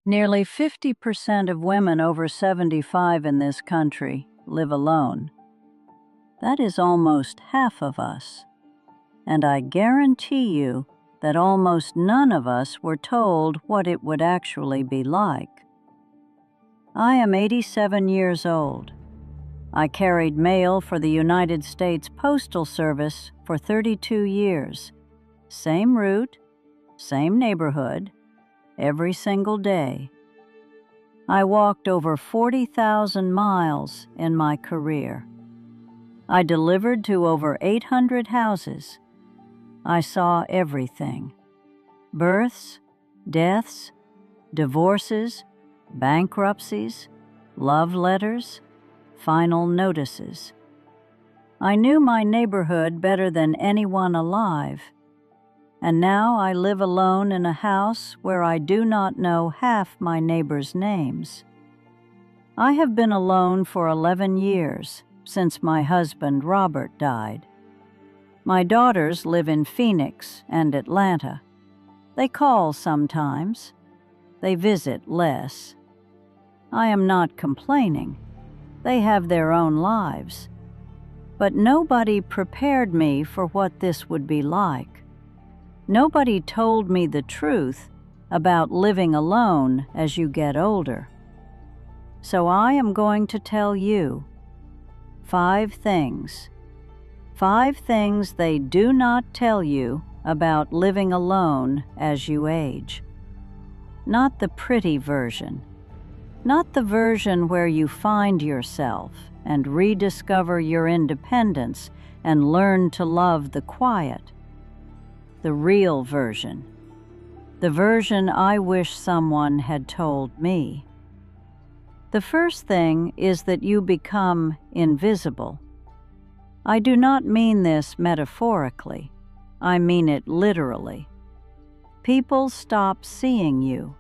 Nearly 50% of women over 75 in this country live alone. That is almost half of us. And I guarantee you that almost none of us were told what it would actually be like. I am 87 years old. I carried mail for the United States Postal Service for 32 years. Same route, same neighborhood, every single day. I walked over 40,000 miles in my career. I delivered to over 800 houses. I saw everything: births, deaths, divorces, bankruptcies, love letters, final notices. I knew my neighborhood better than anyone alive. And now I live alone in a house where I do not know half my neighbors' names. I have been alone for 11 years, since my husband Robert died. My daughters live in Phoenix and Atlanta. They call sometimes. They visit less. I am not complaining. They have their own lives. But nobody prepared me for what this would be like. Nobody told me the truth about living alone as you get older. So I am going to tell you 5 things. 5 things they do not tell you about living alone as you age. Not the pretty version. Not the version where you find yourself and rediscover your independence and learn to love the quiet. The real version. The version I wish someone had told me. The first thing is that you become invisible. I do not mean this metaphorically. I mean it literally. People stop seeing you.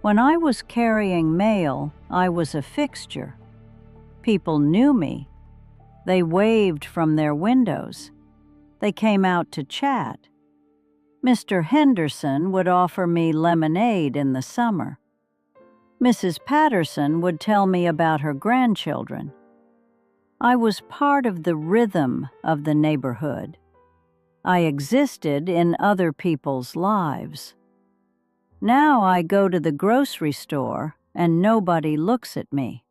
When I was carrying mail, I was a fixture. People knew me. They waved from their windows. They came out to chat. Mr. Henderson would offer me lemonade in the summer. Mrs. Patterson would tell me about her grandchildren. I was part of the rhythm of the neighborhood. I existed in other people's lives. Now I go to the grocery store and nobody looks at me.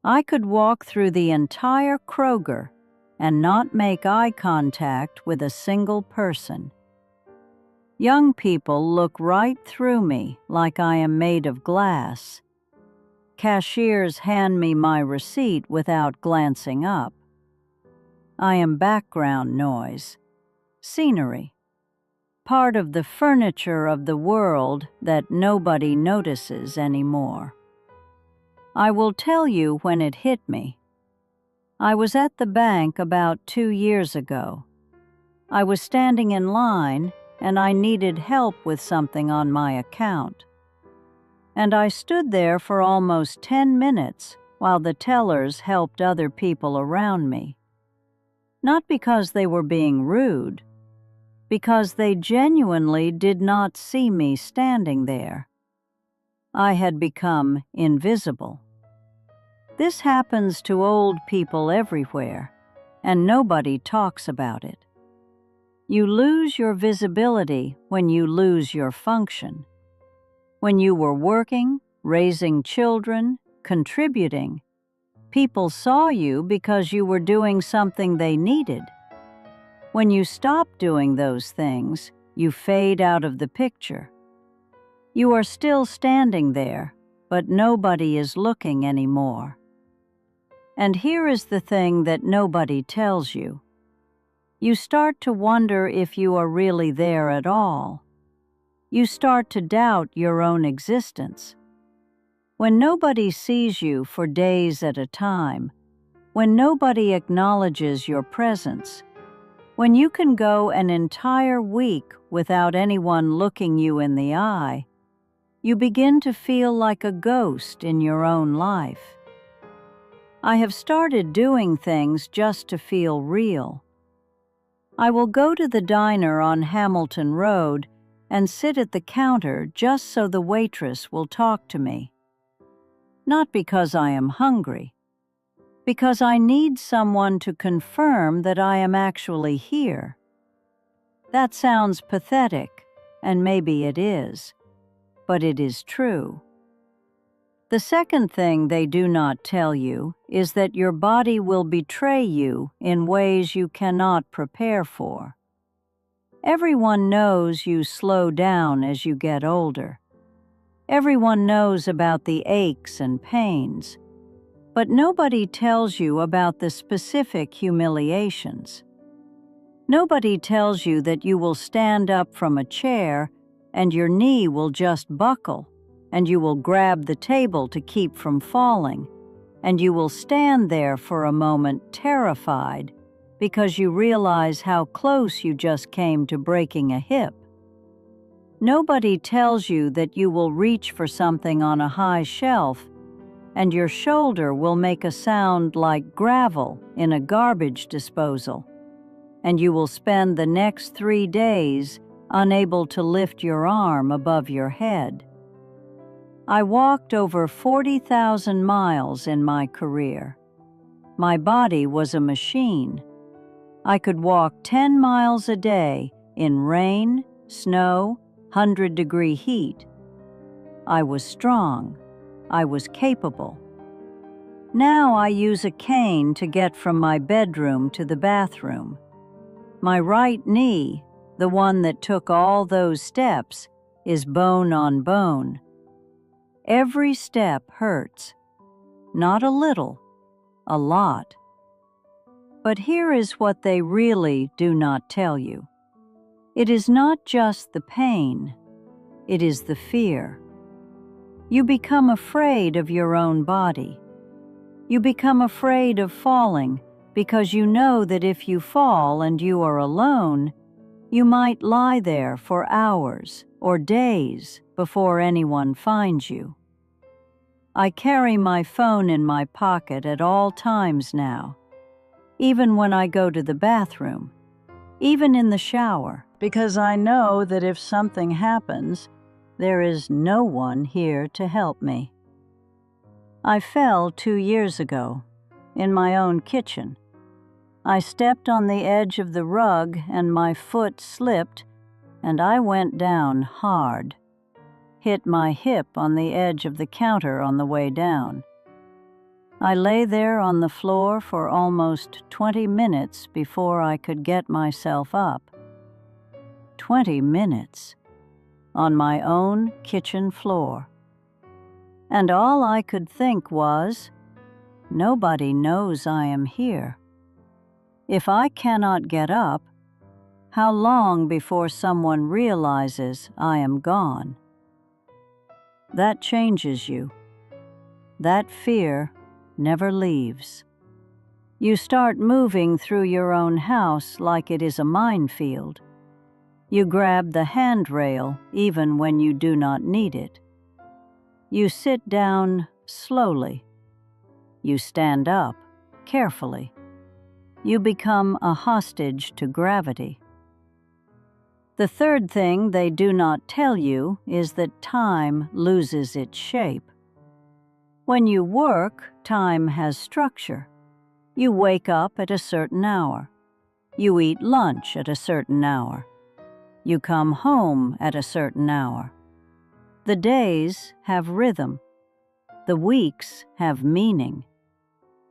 I could walk through the entire Kroger and not make eye contact with a single person. Young people look right through me like I am made of glass. Cashiers hand me my receipt without glancing up. I am background noise, scenery, part of the furniture of the world that nobody notices anymore. I will tell you when it hit me. I was at the bank about 2 years ago. I was standing in line and I needed help with something on my account. And I stood there for almost 10 minutes while the tellers helped other people around me. Not because they were being rude, because they genuinely did not see me standing there. I had become invisible. This happens to old people everywhere, and nobody talks about it. You lose your visibility when you lose your function. When you were working, raising children, contributing, people saw you because you were doing something they needed. When you stop doing those things, you fade out of the picture. You are still standing there, but nobody is looking anymore. And here is the thing that nobody tells you. You start to wonder if you are really there at all. You start to doubt your own existence. When nobody sees you for days at a time, when nobody acknowledges your presence, when you can go an entire week without anyone looking you in the eye, you begin to feel like a ghost in your own life. I have started doing things just to feel real. I will go to the diner on Hamilton Road and sit at the counter just so the waitress will talk to me. Not because I am hungry, because I need someone to confirm that I am actually here. That sounds pathetic, and maybe it is, but it is true. The second thing they do not tell you is that your body will betray you in ways you cannot prepare for. Everyone knows you slow down as you get older. Everyone knows about the aches and pains, but nobody tells you about the specific humiliations. Nobody tells you that you will stand up from a chair and your knee will just buckle, and you will grab the table to keep from falling, and you will stand there for a moment terrified because you realize how close you just came to breaking a hip. Nobody tells you that you will reach for something on a high shelf and your shoulder will make a sound like gravel in a garbage disposal, and you will spend the next 3 days unable to lift your arm above your head. I walked over 40,000 miles in my career. My body was a machine. I could walk 10 miles a day in rain, snow, 100-degree heat. I was strong. I was capable. Now I use a cane to get from my bedroom to the bathroom. My right knee, the one that took all those steps, is bone on bone. Every step hurts. Not a little, a lot. But here is what they really do not tell you. It is not just the pain, it is the fear. You become afraid of your own body. You become afraid of falling because you know that if you fall and you are alone, you might lie there for hours or days before anyone finds you. I carry my phone in my pocket at all times now, even when I go to the bathroom, even in the shower, because I know that if something happens, there is no one here to help me. I fell 2 years ago, in my own kitchen. I stepped on the edge of the rug and my foot slipped, and I went down hard, hit my hip on the edge of the counter on the way down. I lay there on the floor for almost 20 minutes before I could get myself up. 20 minutes on my own kitchen floor. And all I could think was, nobody knows I am here. If I cannot get up, how long before someone realizes I am gone? That changes you. That fear never leaves. You start moving through your own house like it is a minefield. You grab the handrail even when you do not need it. You sit down slowly. You stand up carefully. You become a hostage to gravity. The third thing they do not tell you is that time loses its shape. When you work, time has structure. You wake up at a certain hour. You eat lunch at a certain hour. You come home at a certain hour. The days have rhythm. The weeks have meaning.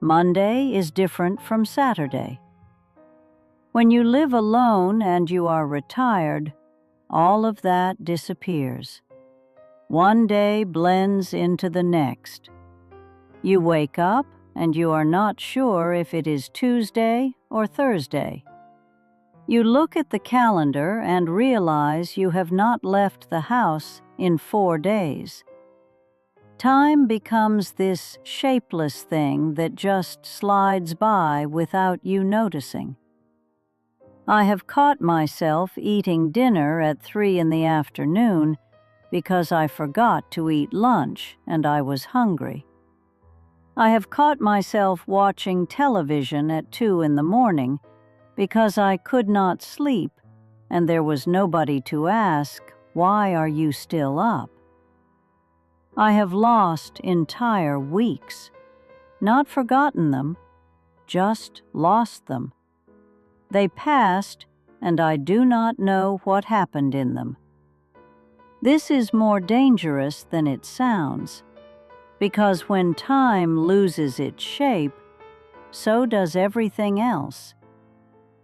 Monday is different from Saturday. When you live alone and you are retired, all of that disappears. One day blends into the next. You wake up and you are not sure if it is Tuesday or Thursday. You look at the calendar and realize you have not left the house in 4 days. Time becomes this shapeless thing that just slides by without you noticing. I have caught myself eating dinner at 3 in the afternoon because I forgot to eat lunch and I was hungry. I have caught myself watching television at 2 in the morning because I could not sleep and there was nobody to ask, Why are you still up? I have lost entire weeks, not forgotten them, just lost them. They passed, and I do not know what happened in them. This is more dangerous than it sounds, because when time loses its shape, so does everything else.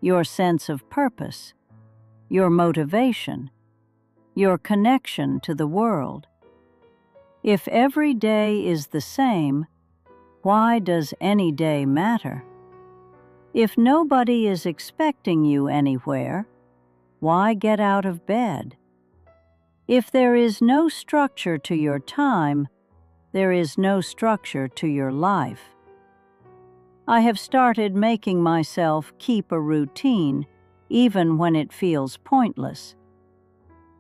Your sense of purpose, your motivation, your connection to the world. If every day is the same, why does any day matter? If nobody is expecting you anywhere, why get out of bed? If there is no structure to your time, there is no structure to your life. I have started making myself keep a routine, even when it feels pointless.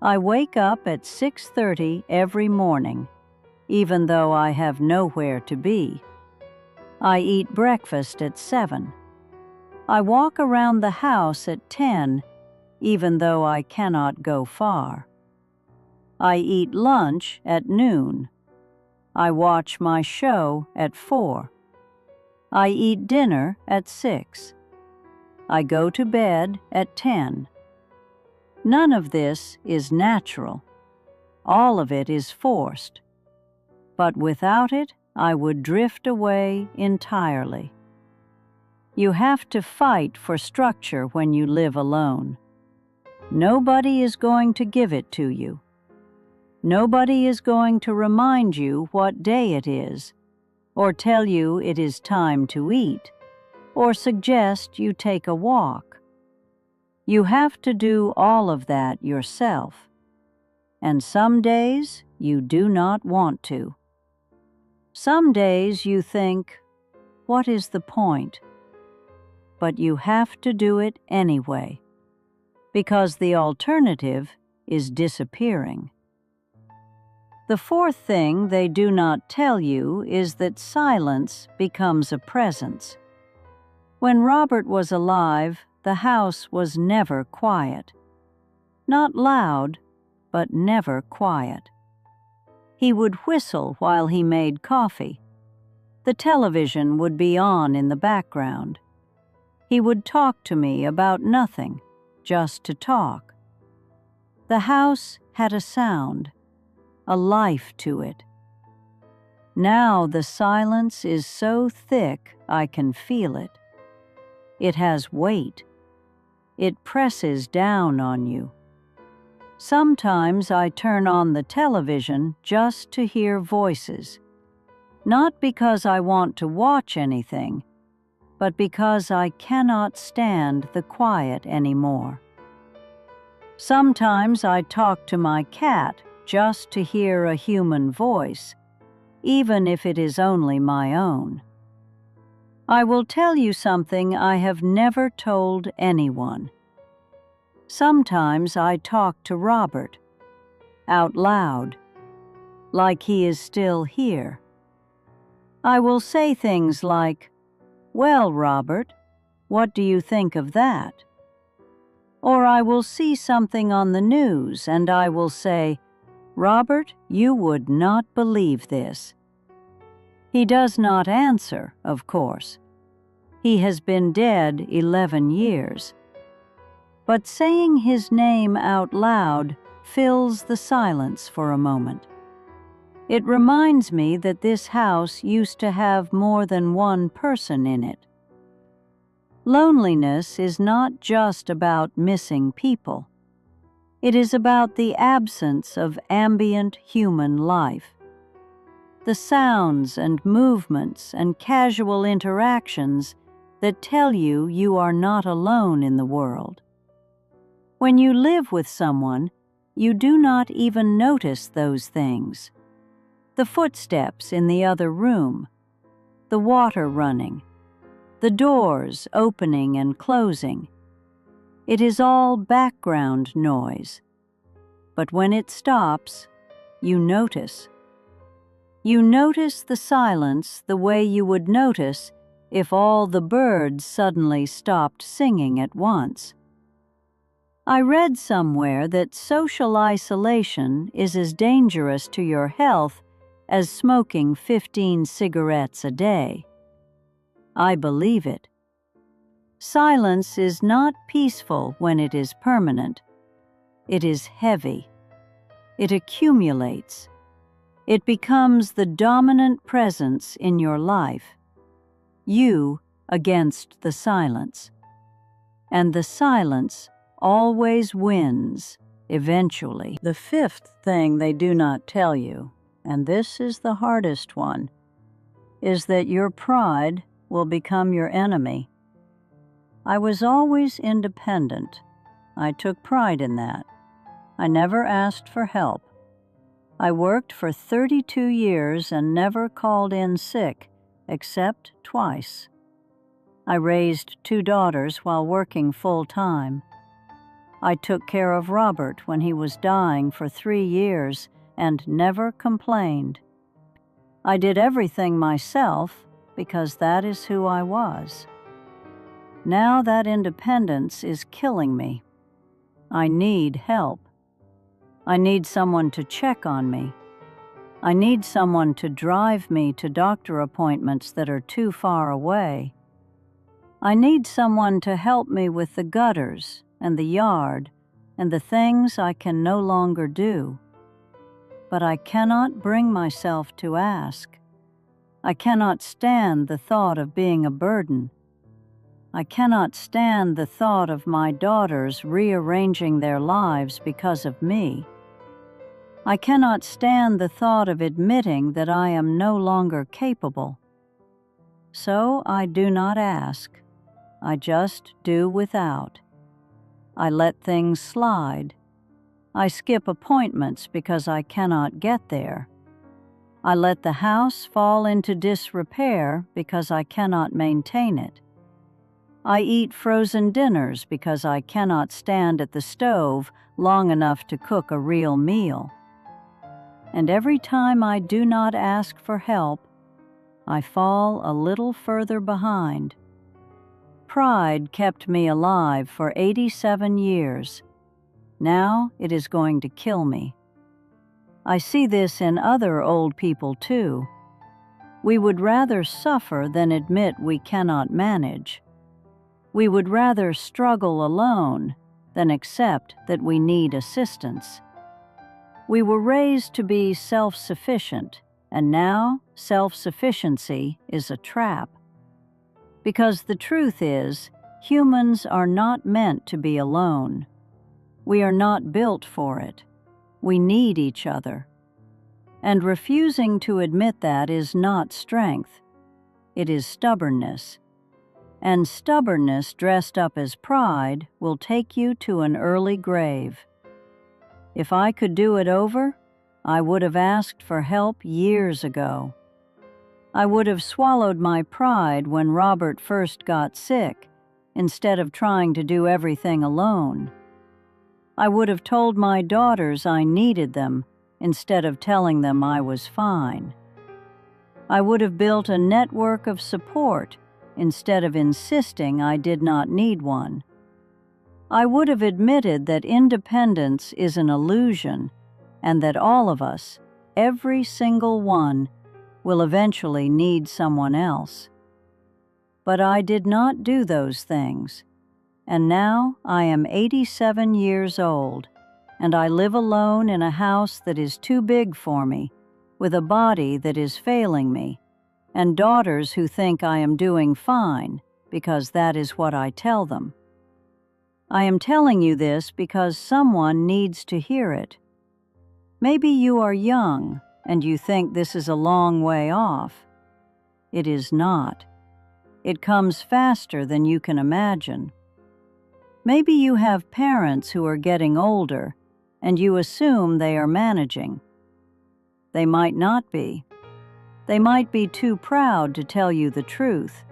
I wake up at 6:30 every morning, even though I have nowhere to be. I eat breakfast at 7. I walk around the house at 10, even though I cannot go far. I eat lunch at noon. I watch my show at 4. I eat dinner at 6. I go to bed at 10. None of this is natural. All of it is forced. But without it, I would drift away entirely. You have to fight for structure when you live alone. Nobody is going to give it to you. Nobody is going to remind you what day it is, or tell you it is time to eat, or suggest you take a walk. You have to do all of that yourself. And some days you do not want to. Some days you think, what is the point? But you have to do it anyway, because the alternative is disappearing. The fourth thing they do not tell you is that silence becomes a presence. When Robert was alive, the house was never quiet. Not loud, but never quiet. He would whistle while he made coffee. The television would be on in the background. He would talk to me about nothing, just to talk. The house had a sound, a life to it. Now the silence is so thick I can feel it. It has weight. It presses down on you. Sometimes I turn on the television just to hear voices, not because I want to watch anything, but because I cannot stand the quiet anymore. Sometimes I talk to my cat just to hear a human voice, even if it is only my own. I will tell you something I have never told anyone. Sometimes I talk to Robert, out loud, like he is still here. I will say things like, "Well, Robert, what do you think of that?" Or I will see something on the news and I will say, "Robert, you would not believe this." He does not answer, of course. He has been dead 11 years. But saying his name out loud fills the silence for a moment. It reminds me that this house used to have more than one person in it. Loneliness is not just about missing people. It is about the absence of ambient human life. The sounds and movements and casual interactions that tell you you are not alone in the world. When you live with someone, you do not even notice those things. The footsteps in the other room, the water running, the doors opening and closing. It is all background noise. But when it stops, you notice. You notice the silence the way you would notice if all the birds suddenly stopped singing at once. I read somewhere that social isolation is as dangerous to your health as smoking 15 cigarettes a day. I believe it. Silence is not peaceful when it is permanent. It is heavy. It accumulates. It becomes the dominant presence in your life. You against the silence. And the silence always wins, eventually. The fifth thing they do not tell you, and this is the hardest one, is that your pride will become your enemy. I was always independent. I took pride in that. I never asked for help. I worked for 32 years and never called in sick, except twice. I raised 2 daughters while working full-time. I took care of Robert when he was dying for 3 years and never complained. I did everything myself because that is who I was. Now that independence is killing me. I need help. I need someone to check on me. I need someone to drive me to doctor appointments that are too far away. I need someone to help me with the gutters and the yard and the things I can no longer do. But I cannot bring myself to ask. I cannot stand the thought of being a burden. I cannot stand the thought of my daughters rearranging their lives because of me. I cannot stand the thought of admitting that I am no longer capable. So I do not ask. I just do without. I let things slide. I skip appointments because I cannot get there. I let the house fall into disrepair because I cannot maintain it. I eat frozen dinners because I cannot stand at the stove long enough to cook a real meal. And every time I do not ask for help, I fall a little further behind. Pride kept me alive for 87 years. Now it is going to kill me. I see this in other old people too. We would rather suffer than admit we cannot manage. We would rather struggle alone than accept that we need assistance. We were raised to be self-sufficient, and now self-sufficiency is a trap. Because the truth is, humans are not meant to be alone. We are not built for it. We need each other. And refusing to admit that is not strength. It is stubbornness. And stubbornness dressed up as pride will take you to an early grave. If I could do it over, I would have asked for help years ago. I would have swallowed my pride when Robert first got sick, instead of trying to do everything alone. I would have told my daughters I needed them, instead of telling them I was fine. I would have built a network of support, instead of insisting I did not need one. I would have admitted that independence is an illusion, and that all of us, every single one, will eventually need someone else. But I did not do those things, and now I am 87 years old, and I live alone in a house that is too big for me, with a body that is failing me, and daughters who think I am doing fine, because that is what I tell them. I am telling you this because someone needs to hear it. Maybe you are young and you think this is a long way off. It is not. It comes faster than you can imagine. Maybe you have parents who are getting older and you assume they are managing. They might not be. They might be too proud to tell you the truth.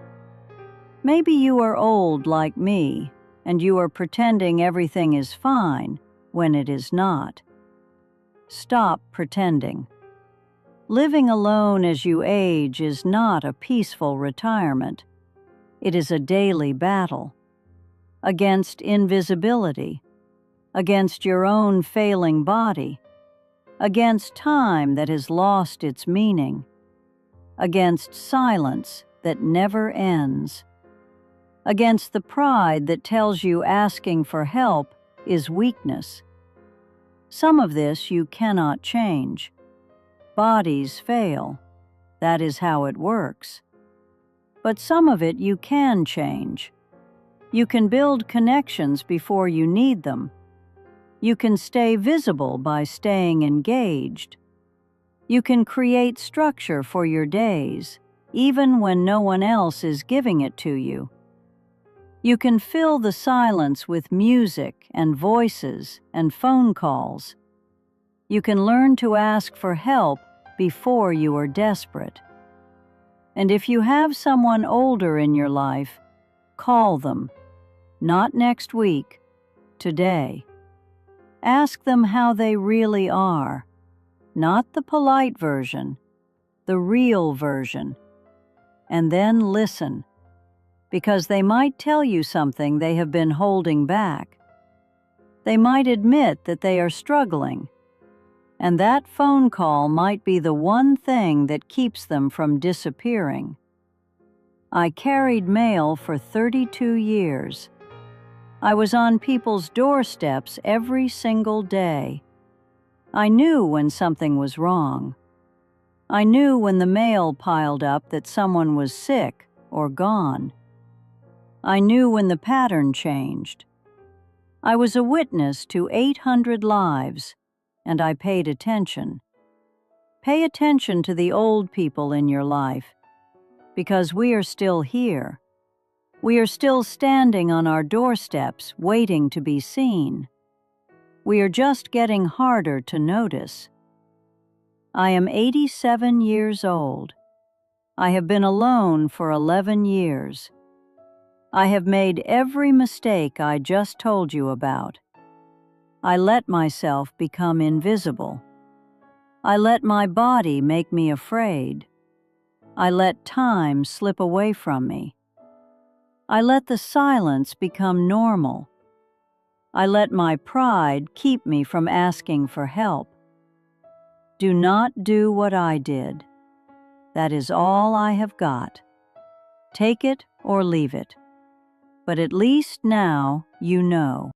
Maybe you are old like me and you are pretending everything is fine when it is not. Stop pretending. Living alone as you age is not a peaceful retirement. It is a daily battle against invisibility, against your own failing body, against time that has lost its meaning, against silence that never ends, against the pride that tells you asking for help is weakness. Some of this you cannot change. Bodies fail. That is how it works. But some of it you can change. You can build connections before you need them. You can stay visible by staying engaged. You can create structure for your days, even when no one else is giving it to you. You can fill the silence with music and voices and phone calls. You can learn to ask for help before you are desperate. And if you have someone older in your life, call them. Not next week, today. Ask them how they really are, not the polite version, the real version. And then listen, because they might tell you something they have been holding back. They might admit that they are struggling, and that phone call might be the one thing that keeps them from disappearing. I carried mail for 32 years. I was on people's doorsteps every single day. I knew when something was wrong. I knew when the mail piled up that someone was sick or gone. I knew when the pattern changed. I was a witness to 800 lives, and I paid attention. Pay attention to the old people in your life, because we are still here. We are still standing on our doorsteps, waiting to be seen. We are just getting harder to notice. I am 87 years old. I have been alone for 11 years. I have made every mistake I just told you about. I let myself become invisible. I let my body make me afraid. I let time slip away from me. I let the silence become normal. I let my pride keep me from asking for help. Do not do what I did. That is all I have got. Take it or leave it. But at least now you know.